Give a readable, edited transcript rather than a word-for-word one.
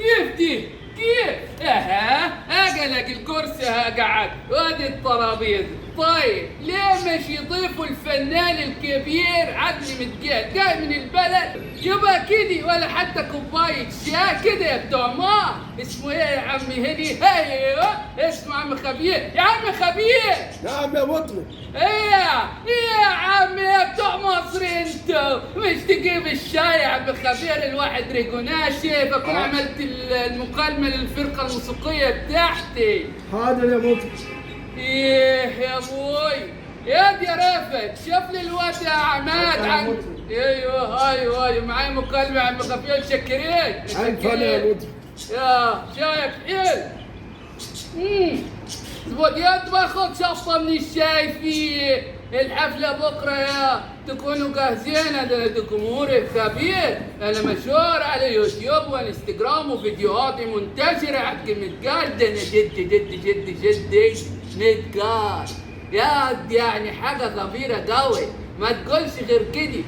كيف دي؟ كيف؟ اقلق الكرسي قعد وادي الترابيزه. طيب ليه مش يضيفوا الفنان الكبير عدلي متجاد جاي من البلد يبقى كدي، ولا حتى كوبايه شاي كده يا بتوع ما اسمه ايه يا عم هني؟ ايوه اسمه عم خبير. يا عم خبير. نعم يا مطرب. ايه يا عم يا بتوع مصر انتوا مش تجيب الشاي يا عم خبير؟ الواحد ريجوناشي فكون عملت المكالمه للفرقه الموسيقيه بتاعتي. حاضر يا مطرب. ايه يا ابوي يا رافت شوف لي الواد يا عماد عن ايوه معايا مكالمه يا عم خفيف. شكرين عن يا مطرب. يا شايك حيل. زبديات باخد شفطه من الشاي في الحفله بكره يا تكونوا جاهزين. انا الجمهور الكبير انا مشهور على يوتيوب وانستغرام وفيديوهاتي منتشره على متقال. ده انا جدي متقال يعني حاجه كبيره قوي ما تقولش غير كده.